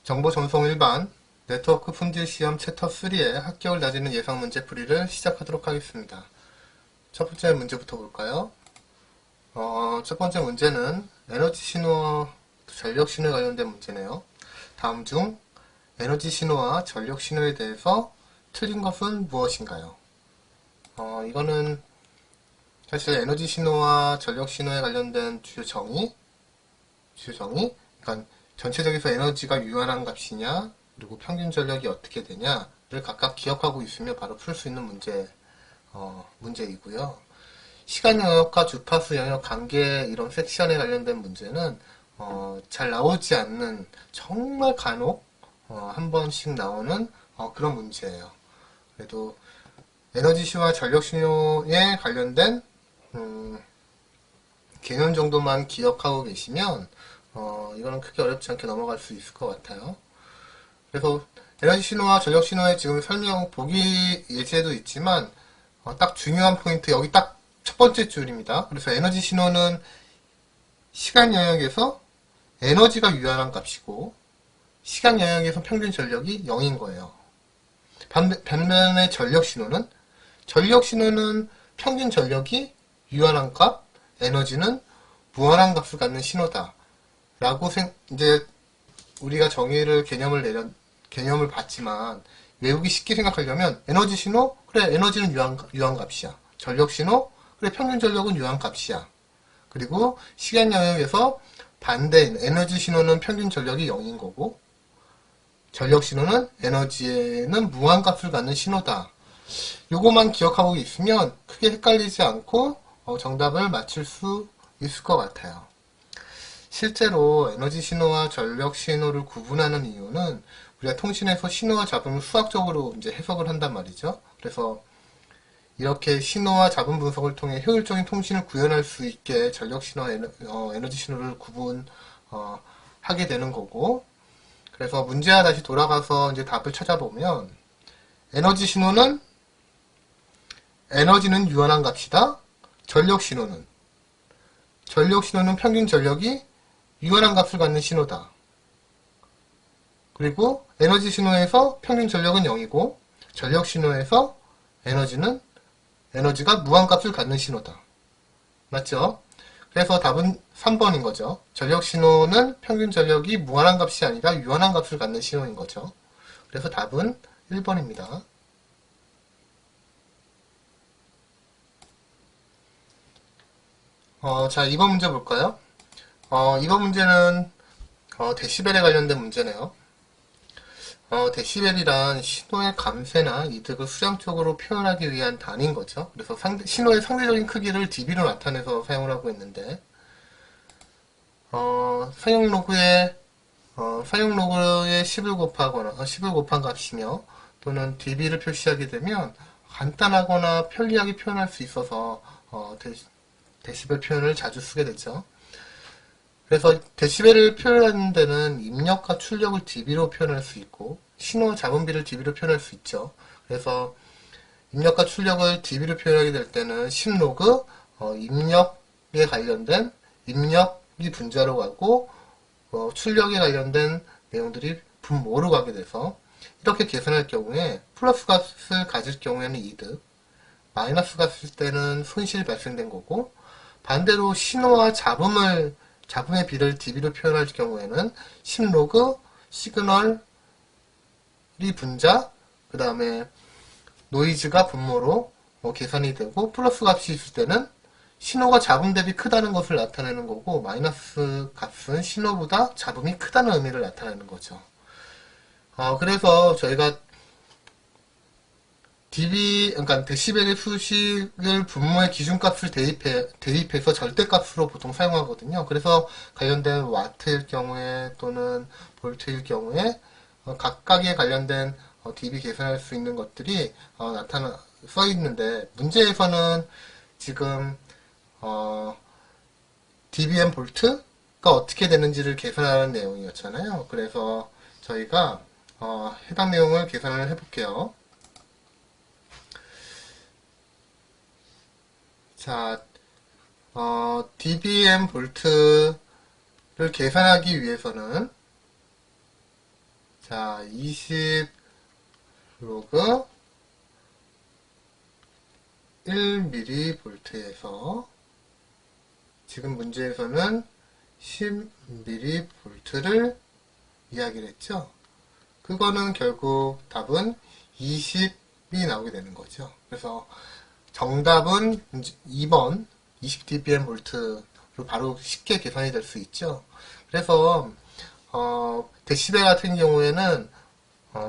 정보 전송 일반 네트워크 품질 시험 챕터 3의 합격을 다지는 예상 문제 풀이를 시작하도록 하겠습니다. 첫 번째 문제부터 볼까요? 첫 번째 문제는 에너지 신호와 전력 신호에 관련된 문제네요. 다음 중 에너지 신호와 전력 신호에 대해서 틀린 것은 무엇인가요? 이거는 사실 에너지 신호와 전력 신호에 관련된 주요 정의, 그러니까 전체적에서 에너지가 유한한 값이냐, 그리고 평균 전력이 어떻게 되냐를 각각 기억하고 있으면 바로 풀 수 있는 문제이고요. 시간 영역과 주파수 영역 관계 이런 섹션에 관련된 문제는 잘 나오지 않는 정말 간혹 한 번씩 나오는 그런 문제예요. 그래도 에너지 신호와 전력 신호에 관련된 개념 정도만 기억하고 계시면 이거는 크게 어렵지 않게 넘어갈 수 있을 것 같아요. 그래서 에너지 신호와 전력 신호의 지금 설명 보기 예제도 있지만 딱 중요한 포인트 여기 딱 첫 번째 줄입니다. 그래서 에너지 신호는 시간 영역에서 에너지가 유한한 값이고 시간 영역에서 평균 전력이 0인 거예요. 반면에 전력 신호는 평균 전력이 유한한 값, 에너지는 무한한 값을 갖는 신호다. 라고 이제 우리가 개념을 봤지만 외우기 쉽게 생각하려면 에너지 신호? 그래, 에너지는 유한 값이야. 전력 신호? 그래, 평균 전력은 유한 값이야. 그리고 시간 영역에서 반대인 에너지 신호는 평균 전력이 0인 거고 전력 신호는 에너지에는 무한 값을 갖는 신호다. 요거만 기억하고 있으면 크게 헷갈리지 않고 정답을 맞출 수 있을 것 같아요. 실제로 에너지 신호와 전력 신호를 구분하는 이유는 우리가 통신에서 신호와 잡음을 수학적으로 이제 해석을 한단 말이죠. 그래서 이렇게 신호와 잡음 분석을 통해 효율적인 통신을 구현할 수 있게 전력 신호와 에너지 신호를 구분하게 되는 거고, 그래서 문제와 다시 돌아가서 이제 답을 찾아보면 에너지 신호는 에너지는 유한한 값이다. 전력 신호는 평균 전력이 유한한 값을 갖는 신호다. 그리고 에너지 신호에서 평균 전력은 0이고 전력 신호에서 에너지가 무한값을 갖는 신호다. 맞죠? 그래서 답은 3번인 거죠. 전력 신호는 평균 전력이 무한한 값이 아니라 유한한 값을 갖는 신호인 거죠. 그래서 답은 1번입니다. 자, 2번 문제 볼까요? 이번 문제는 데시벨에 관련된 문제네요. 데시벨이란 신호의 감쇄나 이득을 수량적으로 표현하기 위한 단위인 거죠. 그래서 신호의 상대적인 크기를 dB로 나타내서 사용을 하고 있는데, 사용 로그에 10을 곱하거나, 10을 곱한 값이며, 또는 dB를 표시하게 되면 간단하거나 편리하게 표현할 수 있어서, 데시벨 표현을 자주 쓰게 되죠. 그래서 데시벨을 표현하는 데는 입력과 출력을 dB로 표현할 수 있고 신호 잡음비를 dB로 표현할 수 있죠. 그래서 입력과 출력을 dB로 표현하게 될 때는 10로그 입력에 관련된 입력이 분자로 가고 출력에 관련된 내용들이 분모로 가게 돼서 이렇게 계산할 경우에 플러스 값을 가질 경우에는 이득, 마이너스 값일 때는 손실이 발생된 거고 반대로 신호와 잡음의 비를 dB로 표현할 경우에는 10로그 시그널이 분자, 그 다음에 노이즈가 분모로 계산이 되고 플러스 값이 있을 때는 신호가 잡음 대비 크다는 것을 나타내는 거고 마이너스 값은 신호보다 잡음이 크다는 의미를 나타내는 거죠. 그래서 저희가 그러니까 데시벨의 수식을 분모의 기준값을 대입해서 절대값으로 보통 사용하거든요. 그래서 관련된 와트일 경우에 또는 볼트일 경우에 각각에 관련된 dB 계산할 수 있는 것들이 써 있는데 문제에서는 지금 dBm 볼트가 어떻게 되는지를 계산하는 내용이었잖아요. 그래서 저희가 해당 내용을 계산을 해볼게요. 자, dBm 볼트를 계산하기 위해서는 자, 20 로그 1mV에서 지금 문제에서는 10mV를 이야기를 했죠. 그거는 결국 답은 20이 나오게 되는 거죠. 그래서 정답은 2번 20dBm 볼트로 바로 쉽게 계산이 될 수 있죠. 그래서 데시벨 같은 경우에는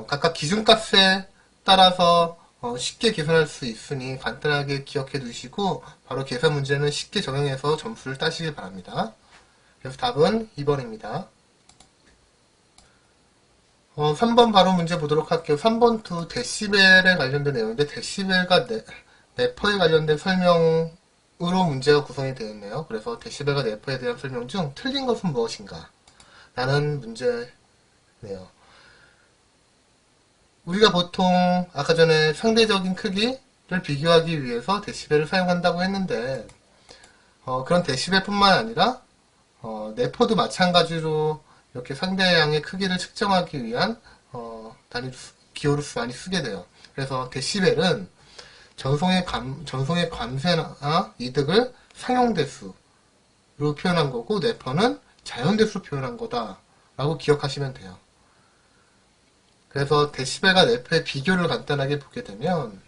각각 기준값에 따라서 쉽게 계산할 수 있으니 간단하게 기억해 두시고 바로 계산 문제는 쉽게 적용해서 점수를 따시길 바랍니다. 그래서 답은 2번입니다. 3번 바로 문제 보도록 할게요. 3번 데시벨에 관련된 내용인데 데시벨과 네퍼에 관련된 설명으로 문제가 구성이 되어 있네요. 그래서 데시벨과 네퍼에 대한 설명 중 틀린 것은 무엇인가? 라는 문제네요. 우리가 보통 아까 전에 상대적인 크기를 비교하기 위해서 데시벨을 사용한다고 했는데 그런 데시벨뿐만 아니라 네퍼도 마찬가지로 이렇게 상대양의 크기를 측정하기 위한 단위 기호를 많이 쓰게 돼요. 그래서 데시벨은 전송의 감쇄나 이득을 상용대수로 표현한 거고 네퍼는 자연대수로 표현한 거다라고 기억하시면 돼요. 그래서 데시벨과 네퍼의 비교를 간단하게 보게 되면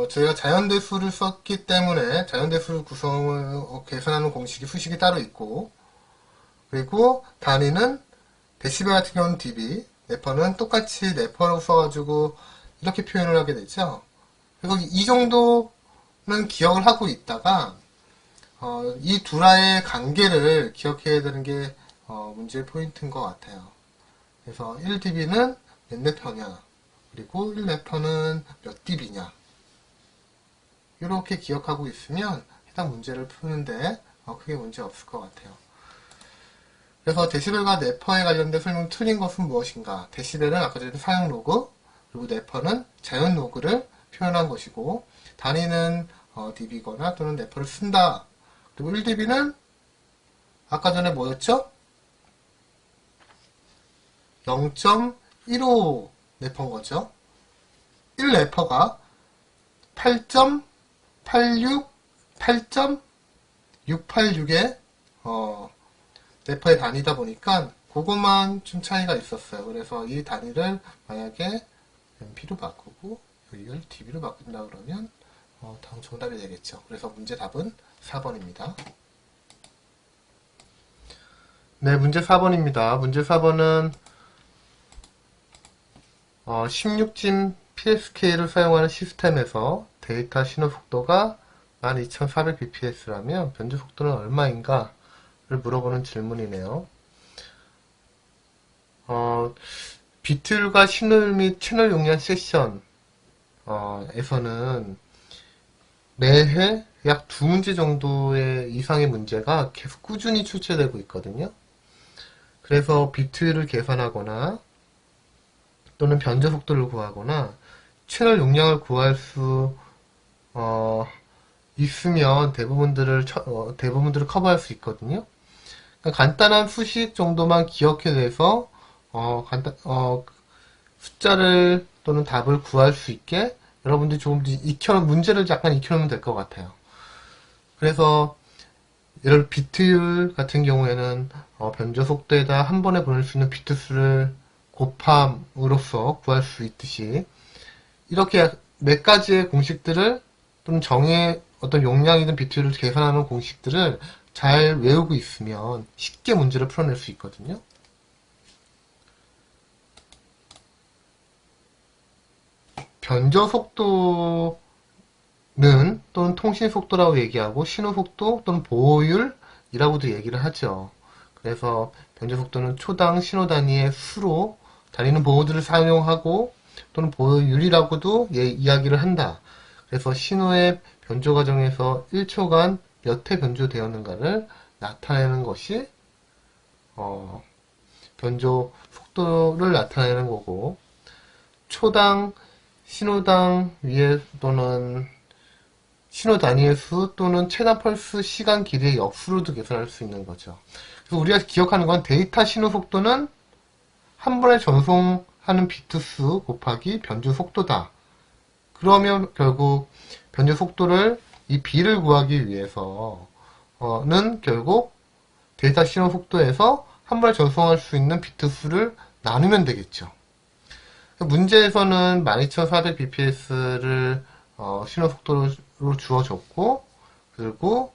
저희가 자연대수를 썼기 때문에 자연대수 구성을 계산하는 공식이 수식이 따로 있고 그리고 단위는 데시벨 같은 경우는 dB, 네퍼는 똑같이 네퍼라고 써가지고 이렇게 표현을 하게 되죠. 그리고 이 정도는 기억을 하고 있다가 이 둘의 관계를 기억해야 되는 게 문제의 포인트인 것 같아요. 그래서 1dB는 몇 네퍼냐 그리고 1네퍼는 몇 dB냐 이렇게 기억하고 있으면 해당 문제를 푸는데 크게 문제 없을 것 같아요. 그래서 데시벨과 네퍼에 관련된 설명 틀린 것은 무엇인가? 데시벨은 아까 전에 사용 로그, 그리고 네퍼는 자연 로그를 표현한 것이고 단위는 dB거나 또는 네퍼를 쓴다. 그리고 1dB는 아까 전에 뭐였죠? 0.15 네퍼인 거죠. 1 네퍼가 8.686의 네퍼의 단위다 보니까 그것만 좀 차이가 있었어요. 그래서 이 단위를 만약에 MP로 바꾸고 이걸 dB로 바꾼다 그러면 다음 정답이 되겠죠. 그래서 문제 답은 4번입니다. 네, 문제 4번입니다. 문제 4번은 16진 PSK를 사용하는 시스템에서 데이터 신호 속도가 12400bps라면 변조 속도는 얼마인가? 를 물어보는 질문이네요. 비틀과 신호 및 채널 용량 세션 에서는 매해 약 2문제 정도의 이상의 문제가 계속 꾸준히 출제되고 있거든요. 그래서 비트를 계산하거나 또는 변조 속도를 구하거나 채널 용량을 구할 수 있으면 대부분들을 커버할 수 있거든요. 그러니까 간단한 수식 정도만 기억해내서 숫자를 또는 답을 구할 수 있게 여러분들이 조금 문제를 약간 익혀놓으면 될 것 같아요. 그래서 예를 비트 같은 경우에는 변조 속도에다 한 번에 보낼 수 있는 비트 수를 곱함으로써 구할 수 있듯이 이렇게 몇 가지의 공식들을 또는 어떤 용량이든 비트를 계산하는 공식들을 잘 외우고 있으면 쉽게 문제를 풀어낼 수 있거든요. 변조 속도는 또는 통신 속도라고 얘기하고 신호 속도 또는 보호율이라고도 얘기를 하죠. 그래서 변조 속도는 초당 신호 단위의 수로 다니는 보호들을 사용하고 또는 보호율이라고도 이야기를 한다. 그래서 신호의 변조 과정에서 1초간 몇 회 변조되었는가를 나타내는 것이 변조 속도를 나타내는 거고 초당 신호당 위에 또는 신호 단위의 수 또는 최단 펄스 시간 길이의 역수로도 계산할 수 있는 거죠. 그래서 우리가 기억하는 건 데이터 신호 속도는 한 번에 전송하는 비트 수 곱하기 변주 속도다. 그러면 결국 변주 속도를 이 b를 구하기 위해서는 결국 데이터 신호 속도에서 한 번에 전송할 수 있는 비트 수를 나누면 되겠죠. 문제에서는 12400bps를 신호 속도로 주어졌고, 그리고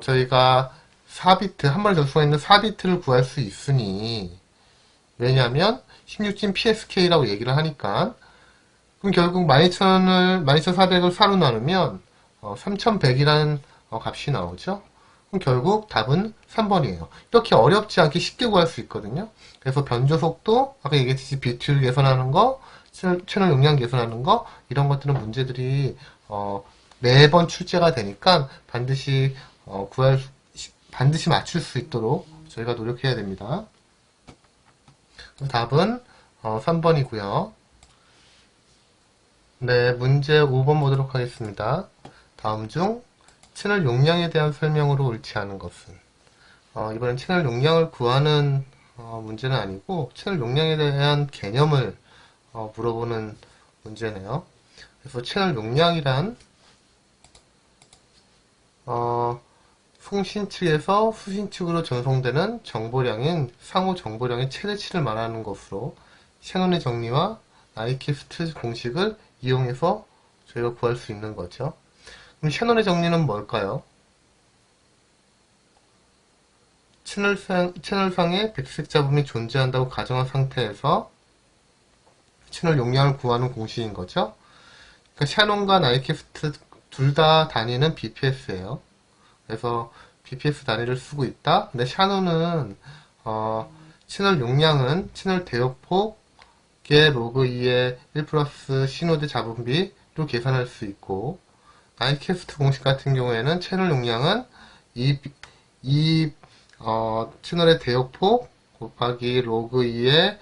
저희가 4비트, 한 번에 전송해 있는 4비트를 구할 수 있으니, 왜냐하면 16진 PSK라고 얘기를 하니까, 그럼 결국 12400을 4로 나누면 3100이라는 값이 나오죠. 그럼 결국 답은 3번이에요. 이렇게 어렵지 않게 쉽게 구할 수 있거든요. 그래서 변조 속도, 아까 얘기했듯이 비트를 계산하는 거, 채널 용량 계산하는 거, 이런 것들은 문제들이 매번 출제가 되니까 반드시 반드시 맞출 수 있도록 저희가 노력해야 됩니다. 답은 3번이고요. 네, 문제 5번 보도록 하겠습니다. 다음 중 채널 용량에 대한 설명으로 옳지 않은 것은? 이번엔 채널 용량을 구하는 문제는 아니고 채널 용량에 대한 개념을 물어보는 문제네요. 그래서 채널 용량이란 송신 측에서 수신 측으로 전송되는 정보량인 상호 정보량의 최대치를 말하는 것으로 샤논의 정리와 나이키스트 공식을 이용해서 저희가 구할 수 있는 거죠. 그럼 샤논의 정리는 뭘까요? 채널상에 백색 잡음이 존재한다고 가정한 상태에서 채널 용량을 구하는 공식인 거죠. 그러니까 샤논과 나이키스트 둘 다 단위는 BPS예요. 그래서 BPS 단위를 쓰고 있다. 근데 샤논은 채널 용량은 채널 대역폭의 로그 2의 1 플러스 신호대 잡음비로 계산할 수 있고, 나이캐스트 공식 같은 경우에는 채널 용량은 이 채널의 대역폭 곱하기 로그 2의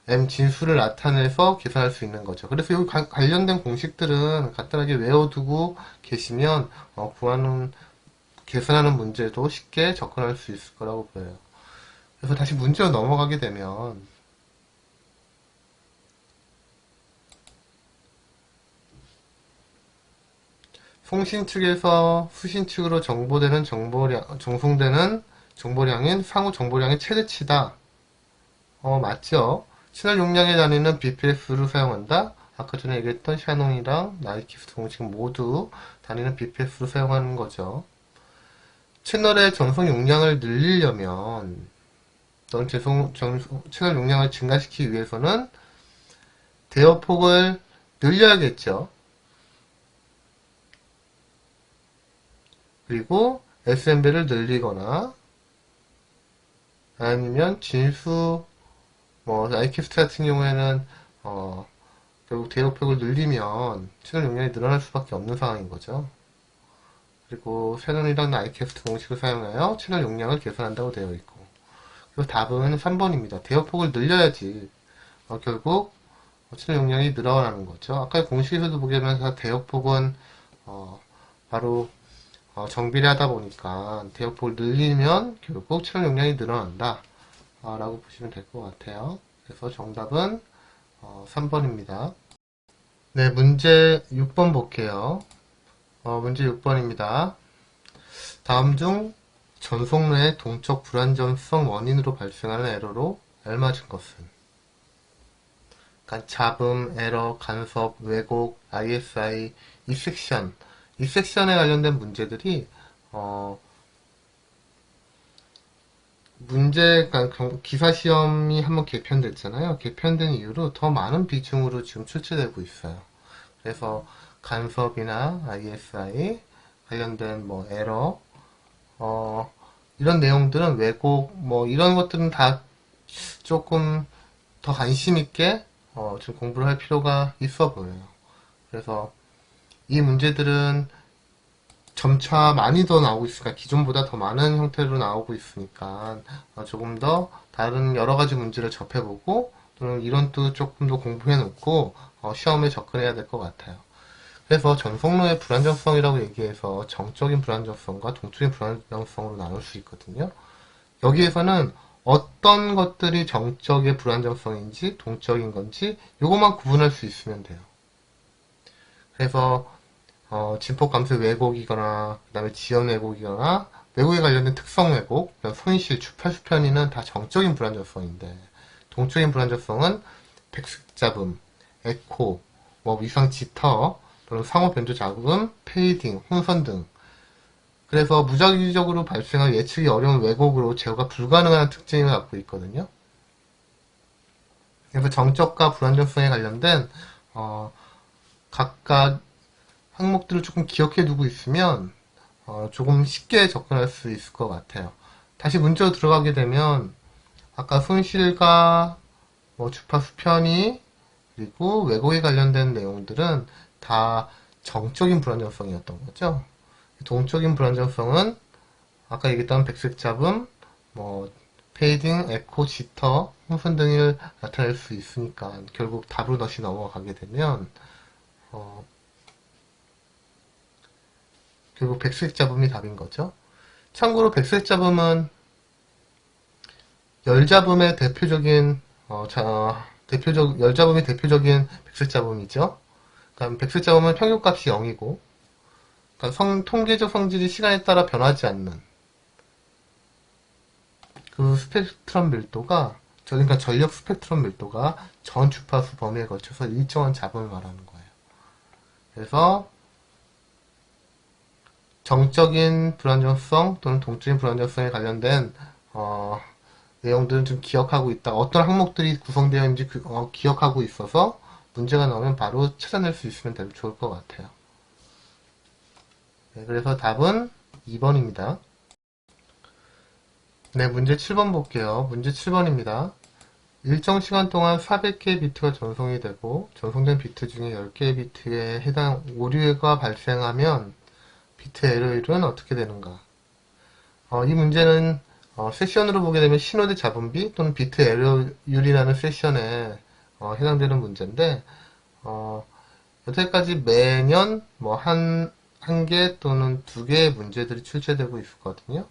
m 진수를 나타내서 계산할 수 있는 거죠. 그래서 여기 관련된 공식들은 간단하게 외워두고 계시면 계산하는 문제도 쉽게 접근할 수 있을 거라고 보여요. 그래서 다시 문제로 넘어가게 되면 송신 측에서 수신 측으로 전송되는 정보량인 상호 정보량의 최대치다. 맞죠? 채널 용량의 단위는 BPS를 사용한다. 아까 전에 얘기했던 샤논이랑 나이키스트 공식 모두 단위는 BPS로 사용하는 거죠. 채널의 전송 용량을 늘리려면 또는 채널 용량을 증가시키기 위해서는 대역폭을 늘려야겠죠. 그리고 SMB를 늘리거나 아니면 진수 나이키스트 같은 경우에는 결국 대역폭을 늘리면 채널 용량이 늘어날 수밖에 없는 상황인 거죠. 그리고 샤논이랑 나이캐스트 공식을 사용하여 채널 용량을 계산한다고 되어 있고, 그리고 답은 3번입니다. 대역폭을 늘려야지 결국 채널 용량이 늘어나는 거죠. 아까 공식에서도 보게 되면 대역폭은 바로 정비례하다 보니까 대역폭을 늘리면 결국 채널 용량이 늘어난다 라고 보시면 될 것 같아요. 그래서 정답은 3번입니다. 네, 문제 6번 볼게요. 문제 6번입니다. 다음 중 전송로의 동적 불안정성 원인으로 발생하는 에러로 알맞은 것은? 그러니까 잡음, 에러, 간섭, 왜곡, ISI, 이 섹션에 관련된 문제들이 기사 시험이 한번 개편됐잖아요. 개편된 이후로 더 많은 비중으로 지금 출제되고 있어요. 그래서 간섭이나 ISI 관련된 에러 이런 내용들은 왜곡 이런 것들은 다 조금 더 관심 있게 좀 공부를 할 필요가 있어 보여요. 그래서 이 문제들은 점차 많이 더 나오고 있으니까 기존보다 더 많은 형태로 나오고 있으니까 조금 더 다른 여러 가지 문제를 접해보고 또는 이론도 조금 더 공부해 놓고 시험에 접근해야 될 것 같아요. 그래서 전속로의 불안정성이라고 얘기해서 정적인 불안정성과 동적인 불안정성으로 나눌 수 있거든요. 여기에서는 어떤 것들이 정적의 불안정성인지 동적인 건지 이것만 구분할 수 있으면 돼요. 그래서 진폭 감소 왜곡이거나 그 다음에 지연 왜곡이거나 왜곡에 관련된 특성 왜곡, 손실, 주파수 편의는 다 정적인 불안정성인데 동적인 불안정성은 백색 잡음, 에코, 위상 지터, 또는 상호 변조 자금, 페이딩, 혼선 등. 그래서 무작위적으로 발생한 예측이 어려운 왜곡으로 제어가 불가능한 특징을 갖고 있거든요. 그래서 정적과 불안정성에 관련된 각각 항목들을 조금 기억해 두고 있으면 조금 쉽게 접근할 수 있을 것 같아요. 다시 문제로 들어가게 되면 아까 손실과 주파수 편의 그리고 왜곡에 관련된 내용들은 다 정적인 불안정성이었던 거죠. 동적인 불안정성은 아까 얘기했던 백색 잡음, 페이딩, 에코, 지터, 혼선 등을 나타낼 수 있으니까 결국 답으로 다시 넘어가게 되면 결국 백색 잡음이 답인 거죠. 참고로 백색 잡음은 열잡음의 대표적인 열잡음이 대표적인 백색 잡음이죠. 그러니까 백색 잡음은 평균값이 0이고 그러니까 통계적 성질이 시간에 따라 변하지 않는 그 스펙트럼 밀도가 그러니까 전력 스펙트럼 밀도가 전 주파수 범위에 걸쳐서 일정한 잡음을 말하는 거예요. 그래서 정적인 불안정성 또는 동적인 불안정성에 관련된 내용들은 좀 기억하고 있다. 어떤 항목들이 구성되어 있는지 기억하고 있어서 문제가 나오면 바로 찾아낼 수 있으면 되게 좋을 것 같아요. 네, 그래서 답은 2번입니다. 네, 문제 7번 볼게요. 문제 7번입니다. 일정 시간 동안 400개의 비트가 전송이 되고 전송된 비트 중에 10개의 비트에 해당 오류가 발생하면 비트 에러율은 어떻게 되는가? 이 문제는 세션으로 보게 되면 신호대 잡음비 또는 비트 에러율이라는 세션에 해당되는 문제인데 여태까지 매년 한 개 또는 두 개의 문제들이 출제되고 있었거든요.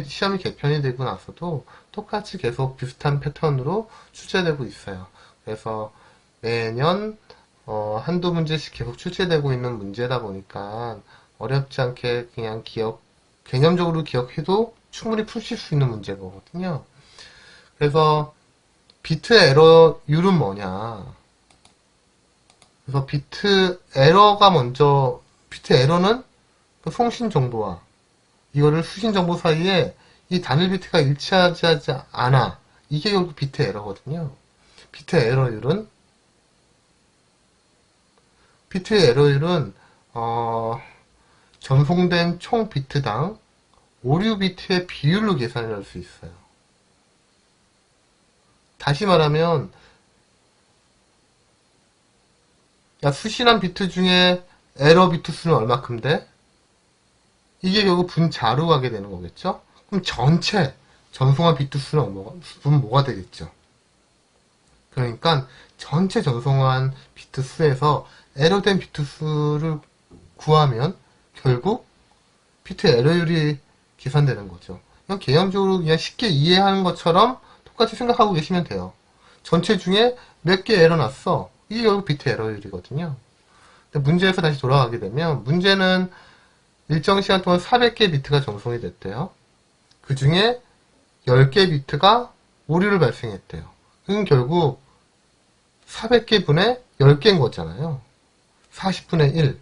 시험이 개편이 되고 나서도 똑같이 계속 비슷한 패턴으로 출제되고 있어요. 그래서 매년 한두 문제씩 계속 출제되고 있는 문제다 보니까 어렵지 않게 그냥 개념적으로 기억해도 충분히 푸실 수 있는 문제거든요. 그래서 비트 에러율은 뭐냐? 그래서 비트 에러는 그 송신 정보와 이거를 수신 정보 사이에 이 단일 비트가 일치하지 않아. 이게 결국 비트 에러거든요. 비트의 에러율은 전송된 총 비트당 오류 비트의 비율로 계산을 할 수 있어요. 다시 말하면 수신한 비트 중에 에러 비트 수는 얼마큼 돼? 이게 결국 분자로 가게 되는 거겠죠? 그럼 전체 전송한 비트 수는 뭐가 되겠죠? 그러니까 전체 전송한 비트 수에서 에러된 비트 수를 구하면 결국 비트 에러율이 계산되는 거죠. 그냥 개념적으로 그냥 쉽게 이해하는 것처럼 똑같이 생각하고 계시면 돼요. 전체 중에 몇 개 에러 났어. 이게 결국 비트 에러율이거든요. 근데 문제에서 다시 돌아가게 되면 문제는 일정 시간 동안 400개 비트가 전송이 됐대요. 그 중에 10개 비트가 오류를 발생했대요. 그럼 결국 400개 분의 10개인 거잖아요. 40분의 1.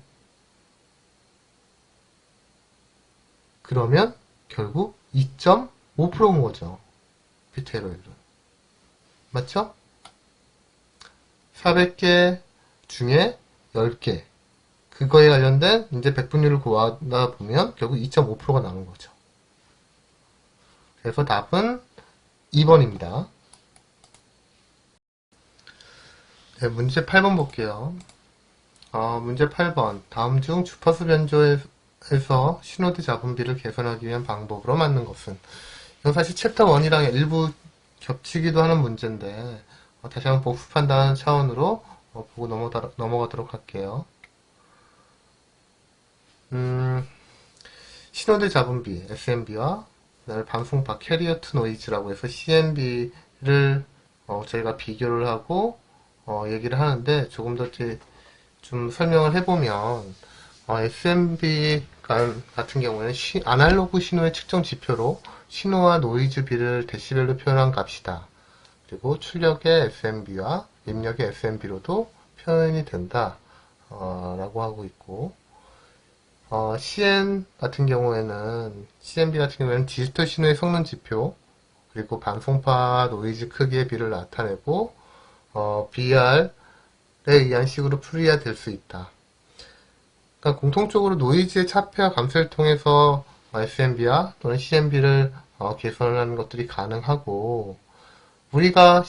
그러면 결국 2.5%인 거죠. 비트 에러율은. 맞죠? 400개 중에 10개. 그거에 관련된 이제 백분율을 구하다 보면 결국 2.5%가 나오는 거죠. 그래서 답은 2번입니다. 네, 문제 8번 볼게요. 문제 8번. 다음 중 주파수 변조에서 신호대 잡음비를 개선하기 위한 방법으로 맞는 것은? 이건 사실 챕터 1이랑 일부 겹치기도 하는 문제인데 다시 한번 복습한다는 차원으로 보고 넘어가도록 할게요. 신호대 잡음비, SMB와 그다음에 방송파 캐리어 투 노이즈라고 해서 CMB를 저희가 비교를 하고 얘기를 하는데 조금 더 좀 설명을 해보면 SMB 같은 경우에는 아날로그 신호의 측정 지표로 신호와 노이즈비를 데시벨로 표현한 값이다. 그리고 출력의 SMB와 입력의 SMB로도 표현이 된다. 라고 하고 있고 CN 같은 경우에는 CMB 같은 경우에는 디지털 신호의 성능 지표 그리고 방송파 노이즈 크기의 비를 나타내고 BR에 의한 식으로 풀이가 될 수 있다. 그러니까 공통적으로 노이즈의 차폐와 감소를 통해서 SMB와 또는 CMB를 개선하는 것들이 가능하고 우리가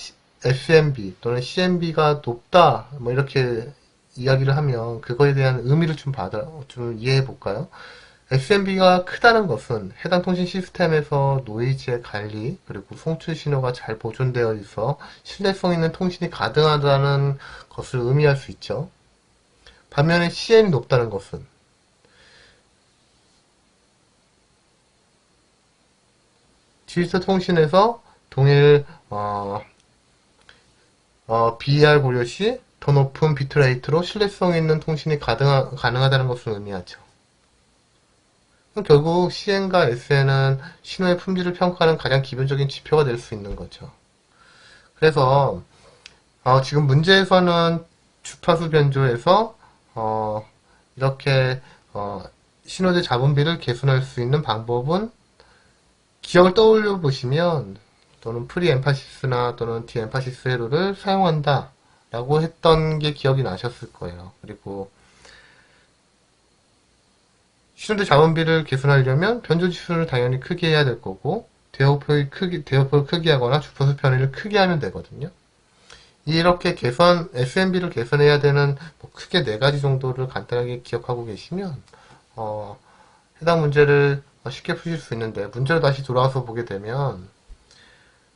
SMB 또는 CMB가 높다 뭐 이렇게 이야기를 하면 그거에 대한 의미를 좀 이해해 볼까요? SMB가 크다는 것은 해당 통신 시스템에서 노이즈의 관리 그리고 송출 신호가 잘 보존되어 있어 신뢰성 있는 통신이 가능하다는 것을 의미할 수 있죠. 반면에 CM이 높다는 것은 디지털 통신에서 동일 BER 고려 시 더 높은 비트레이트로 신뢰성 있는 통신이 가능하다는 것을 의미하죠. 결국 CN과 SN은 신호의 품질을 평가하는 가장 기본적인 지표가 될 수 있는 거죠. 그래서 지금 문제에서는 주파수 변조에서 이렇게 신호대 잡음비를 개선할 수 있는 방법은 기억을 떠올려 보시면 또는 프리 엠파시스나 또는 디 엠파시스 회로를 사용한다 라고 했던 게 기억이 나셨을 거예요. 그리고 신호대 잡음비를 개선하려면 변조 지수를 당연히 크게 해야 될 거고 대역폭을 크게 하거나 주파수 편의를 크게 하면 되거든요. 이렇게 SMB를 개선해야 되는 크게 4가지 정도를 간단하게 기억하고 계시면 해당 문제를 쉽게 푸실 수 있는데 문제로 다시 돌아와서 보게 되면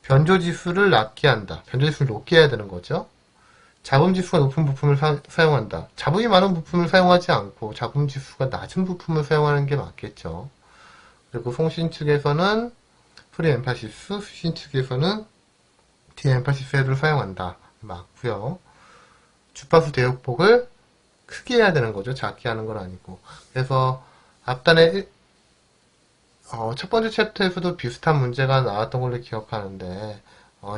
변조지수를 낮게 한다. 변조지수를 높게 해야 되는 거죠. 잡음지수가 높은 부품을 사용한다. 잡음이 많은 부품을 사용하지 않고 잡음지수가 낮은 부품을 사용하는 게 맞겠죠. 그리고 송신 측에서는 프리 엠파시스, 수신 측에서는 디 엠파시스를 사용한다. 맞고요. 주파수 대역폭을 크게 해야 되는 거죠. 작게 하는 건 아니고. 그래서 앞단에 첫 번째 챕터에서도 비슷한 문제가 나왔던 걸로 기억하는데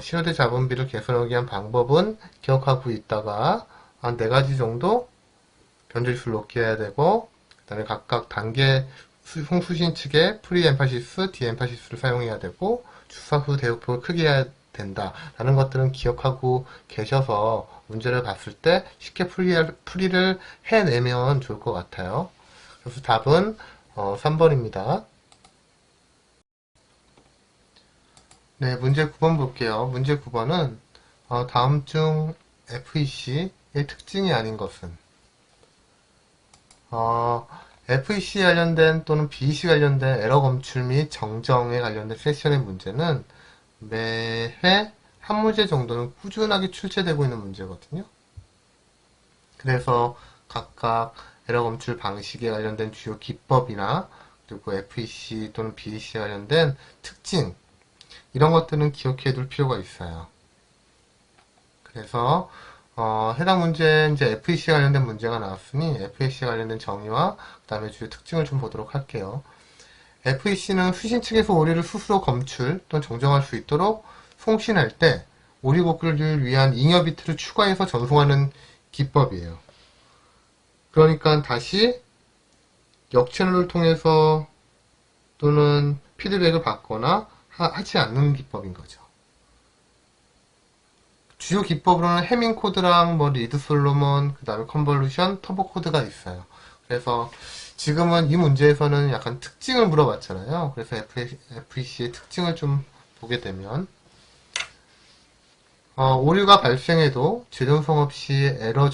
신호대 잡음비를 개선하기 위한 방법은 기억하고 있다가 한 4가지 정도 변조지수를 높게 해야 되고 그 다음에 각각 단계 송수신 측에 프리 엠파시스, 디 엠파시스를 사용해야 되고 주파수 대역폭을 크게 해야 된다라는 것들은 기억하고 계셔서 문제를 봤을 때 쉽게 풀이를 해내면 좋을 것 같아요. 그래서 답은 3번입니다. 네, 문제 9번 볼게요. 문제 9번은 다음 중 FEC의 특징이 아닌 것은 FEC 관련된 또는 BEC 관련된 에러 검출 및 정정에 관련된 세션의 문제는 매회 한 문제 정도는 꾸준하게 출제되고 있는 문제거든요. 그래서 각각 에러 검출 방식에 관련된 주요 기법이나 그리고 FEC 또는 BEC에 관련된 특징 이런 것들은 기억해 둘 필요가 있어요. 그래서 해당 문제 이제 FEC 관련된 문제가 나왔으니 FEC 관련된 정의와 그 다음에 주요 특징을 좀 보도록 할게요. FEC는 수신 측에서 오류를 스스로 검출 또는 정정할 수 있도록 송신할 때 오류 복구를 위한 잉여 비트를 추가해서 전송하는 기법이에요. 그러니까 다시 역채널을 통해서 또는 피드백을 받거나 하지 않는 기법인 거죠. 주요 기법으로는 해밍 코드랑 리드 솔로몬, 그 다음에 컨볼루션, 터보 코드가 있어요. 그래서 지금은 이 문제에서는 약간 특징을 물어봤잖아요. 그래서 FEC의 특징을 좀 보게 되면 오류가 발생해도 재전송 없이 에러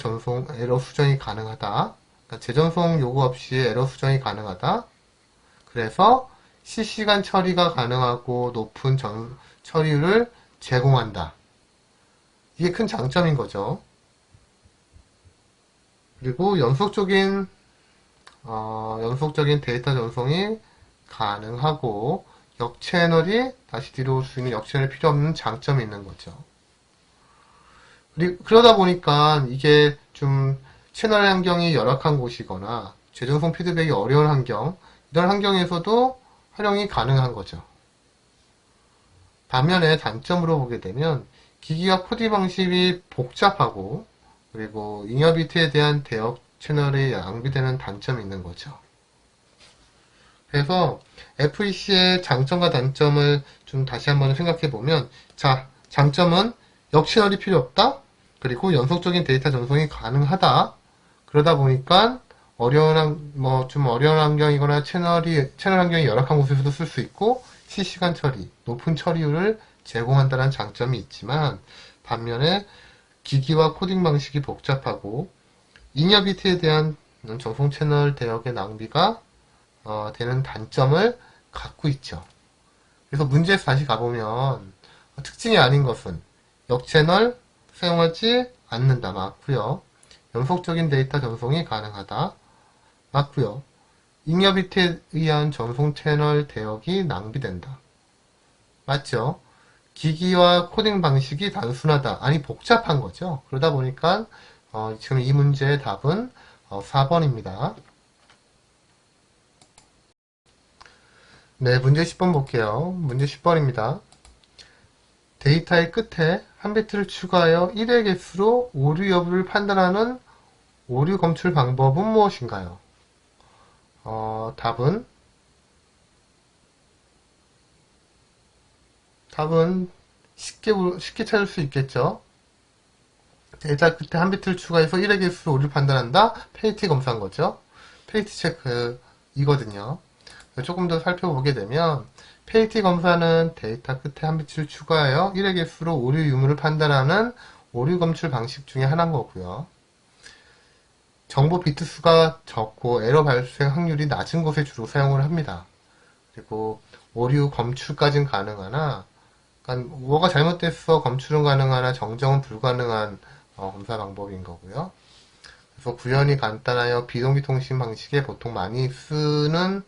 수정이 가능하다. 그러니까 재전송 요구 없이 에러 수정이 가능하다. 그래서 실시간 처리가 가능하고 높은 처리율을 제공한다. 이게 큰 장점인 거죠. 그리고 연속적인 연속적인 데이터 전송이 가능하고 역채널이 다시 뒤로 올 수 있는 역채널이 필요 없는 장점이 있는 거죠. 그러다 보니까 이게 좀 채널 환경이 열악한 곳이거나 재전송 피드백이 어려운 환경, 이런 환경에서도 활용이 가능한 거죠. 반면에 단점으로 보게 되면 기기와 코딩 방식이 복잡하고 그리고 잉여 비트에 대한 대역 채널이 낭비되는 단점이 있는 거죠. 그래서 FEC의 장점과 단점을 좀 다시 한번 생각해 보면, 자, 장점은 역채널이 필요 없다. 그리고 연속적인 데이터 전송이 가능하다. 그러다 보니까 좀 어려운 환경이거나 채널 환경이 열악한 곳에서도 쓸 수 있고, 실시간 처리, 높은 처리율을 제공한다는 장점이 있지만, 반면에 기기와 코딩 방식이 복잡하고, 잉여 비트에 대한 전송 채널 대역의 낭비가 되는 단점을 갖고 있죠. 그래서 문제에서 다시 가보면 특징이 아닌 것은 역채널 사용하지 않는다 맞고요. 연속적인 데이터 전송이 가능하다 맞고요. 잉여 비트에 의한 전송 채널 대역이 낭비된다. 맞죠? 기기와 코딩 방식이 단순하다. 아니 복잡한 거죠. 그러다 보니까 지금 이 문제의 답은 4번입니다. 네, 문제 10번 볼게요. 문제 10번입니다. 데이터의 끝에 한 비트를 추가하여 1의 개수로 오류 여부를 판단하는 오류 검출 방법은 무엇인가요? 답은 쉽게 찾을 수 있겠죠. 데이터 끝에 한 비트를 추가해서 1의 개수로 오류를 판단한다? 페이티 검사인 거죠. 페이티 체크 이거든요. 조금 더 살펴보게 되면 페이티 검사는 데이터 끝에 한 비트를 추가하여 1의 개수로 오류 유무를 판단하는 오류 검출 방식 중에 하나인 거고요. 정보 비트 수가 적고 에러 발생 확률이 낮은 곳에 주로 사용을 합니다. 그리고 오류 검출까지는 가능하나 그러니까 뭐가 잘못됐어 검출은 가능하나 정정은 불가능한 검사 방법인 거고요. 그래서 구현이 간단하여 비동기 통신 방식에 보통 많이 쓰는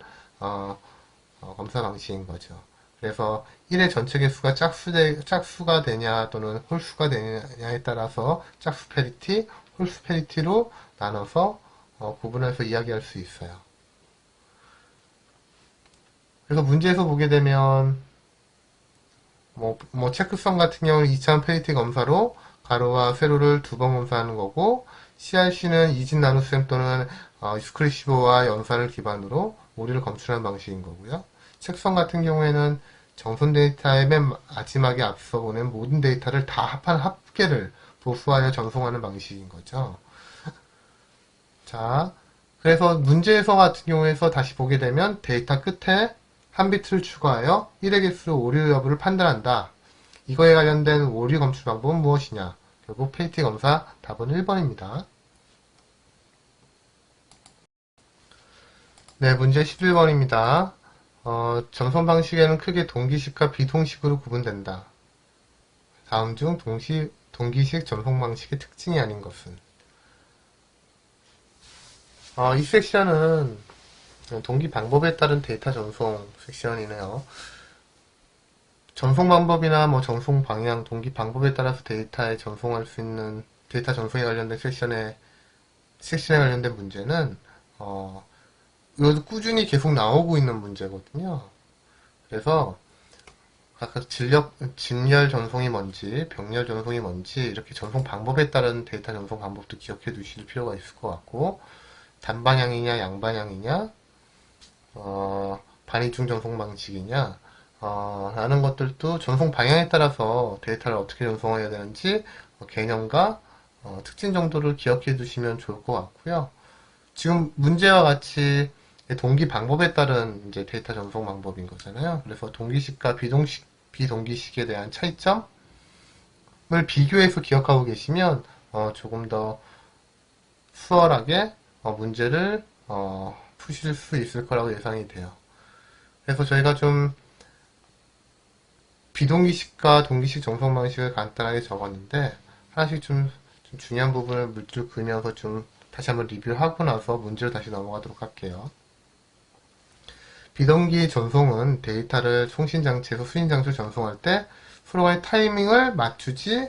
검사 방식인 거죠. 그래서 1의 전체 개수가 짝수가 되냐 또는 홀수가 되냐에 따라서 짝수 페리티, 홀수 페리티로 나눠서 구분해서 이야기할 수 있어요. 그래서 문제에서 보게 되면 체크성 같은 경우는 2차원 페리티 검사로 가로와 세로를 2번 검사하는 거고 CRC는 이진 나눗셈 또는 익스크리시브와 연산을 기반으로 오류를 검출하는 방식인 거고요. 책성 같은 경우에는 정손 데이터의 맨 마지막에 앞서 보낸 모든 데이터를 다 합한 합계를 보수하여 전송하는 방식인 거죠. 자, 그래서 문제에서 같은 경우에서 다시 보게 되면 데이터 끝에 한 비트를 추가하여 1의 개수로 오류 여부를 판단한다. 이거에 관련된 오류 검출 방법은 무엇이냐? 결국 페이티 검사 답은 1번입니다. 네, 문제 11번입니다. 전송 방식에는 크게 동기식과 비동식으로 구분된다. 다음 중 동기식 전송 방식의 특징이 아닌 것은? 이 섹션은 동기 방법에 따른 데이터 전송 섹션이네요. 전송 방법이나 전송 방향, 동기 방법에 따라서 데이터에 전송할 수 있는 데이터 전송에 관련된 섹션에 관련된 문제는 이것도 꾸준히 계속 나오고 있는 문제거든요. 그래서 아까 진열 전송이 뭔지, 병렬 전송이 뭔지 이렇게 전송 방법에 따른 데이터 전송 방법도 기억해 두실 필요가 있을 것 같고 단방향이냐 양방향이냐 반이중 전송 방식이냐 라는 것들도 전송 방향에 따라서 데이터를 어떻게 전송해야 되는지 개념과 특징 정도를 기억해 두시면 좋을 것 같고요. 지금 문제와 같이 동기 방법에 따른 이제 데이터 전송 방법인 거잖아요. 그래서 동기식과 비동기식에 대한 차이점을 비교해서 기억하고 계시면 조금 더 수월하게 문제를 푸실 수 있을 거라고 예상이 돼요. 그래서 저희가 좀 비동기식과 동기식 전송 방식을 간단하게 적었는데 하나씩 좀 중요한 부분을 물줄 그으면서 좀 다시 한번 리뷰하고 나서 문제로 다시 넘어가도록 할게요. 비동기 전송은 데이터를 송신장치에서 수신장치로 전송할 때 서로의 타이밍을 맞추지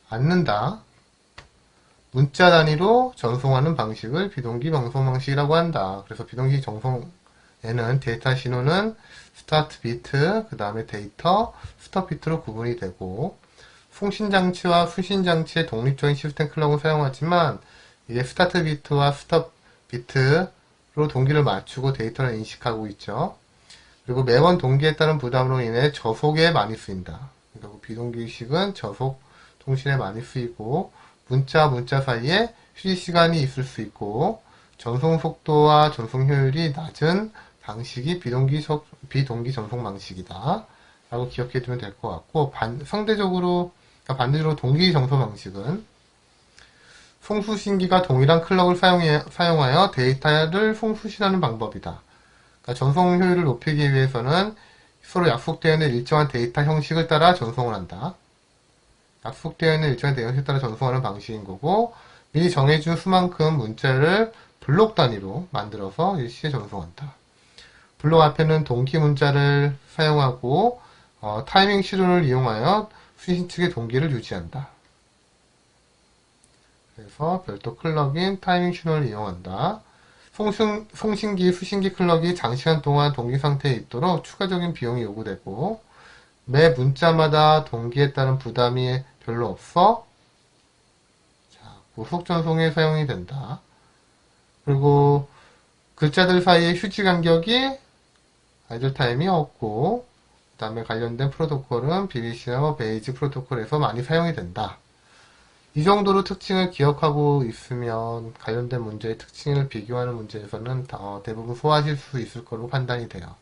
않는다. 문자 단위로 전송하는 방식을 비동기 전송 방식이라고 한다. 그래서 비동기 전송에는 데이터 신호는 스타트 비트, 그 다음에 데이터, 스톱 비트로 구분이 되고, 송신장치와 수신장치의 독립적인 시스템 클럭을 사용하지만, 이게 스타트 비트와 스톱 비트로 동기를 맞추고 데이터를 인식하고 있죠. 그리고 매번 동기에 따른 부담으로 인해 저속에 많이 쓰인다. 그리고 비동기식은 저속 통신에 많이 쓰이고, 문자와 문자 사이에 휴지 시간이 있을 수 있고, 전송 속도와 전송 효율이 낮은 방식이 비동기 전송 방식이다. 라고 기억해 두면 될 것 같고, 상대적으로, 그러니까 반대로 동기 전송 방식은 송수신기가 동일한 클럭을 사용하여 데이터를 송수신하는 방법이다. 그러니까 전송 효율을 높이기 위해서는 서로 약속되어 있는 일정한 데이터 형식을 따라 전송을 한다. 약속되어 있는 일정한 데이터 형식을 따라 전송하는 방식인 거고, 미리 정해준 수만큼 문자를 블록 단위로 만들어서 일시에 전송한다. 블록 앞에는 동기 문자를 사용하고 타이밍 시로를 이용하여 수신 측의 동기를 유지한다. 그래서 별도 클럭인 타이밍 신호를 이용한다. 송신기, 수신기 클럭이 장시간 동안 동기 상태에 있도록 추가적인 비용이 요구되고, 매 문자마다 동기에 따른 부담이 별로 없어 고속 전송에 사용이 된다. 그리고 글자들 사이의 휴지 간격이 아이들 타임이 없고, 그 다음에 관련된 프로토콜은 BBC나 베이직 프로토콜에서 많이 사용이 된다. 이 정도로 특징을 기억하고 있으면 관련된 문제의 특징을 비교하는 문제에서는 대부분 소화하실 수 있을 거로 판단이 돼요.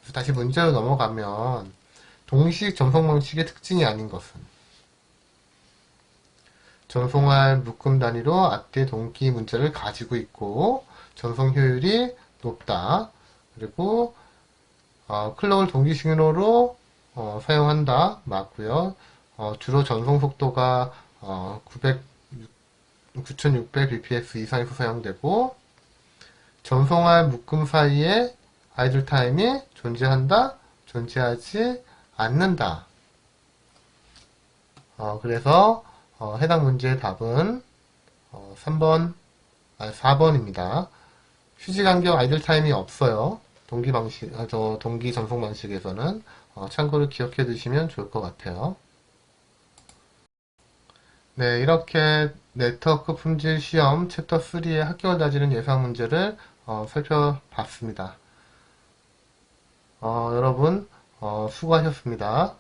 그래서 다시 문제로 넘어가면 동식 전송 방식의 특징이 아닌 것은 전송할 묶음 단위로 앞뒤 동기 문자를 가지고 있고 전송 효율이 높다. 그리고 클럭을 동기 신호로 사용한다. 맞고요. 주로 전송 속도가 9600bps 이상에서 사용되고 전송할 묶음 사이에 아이들 타임이 존재한다, 존재하지 않는다. 그래서 해당 문제의 답은 4번입니다. 휴지 간격 아이들 타임이 없어요. 동기 전송 방식에서는 참고로 기억해 두시면 좋을 것 같아요. 네, 이렇게 네트워크 품질 시험 챕터 3의 합격을 다지는 예상 문제를 살펴봤습니다. 여러분 수고하셨습니다.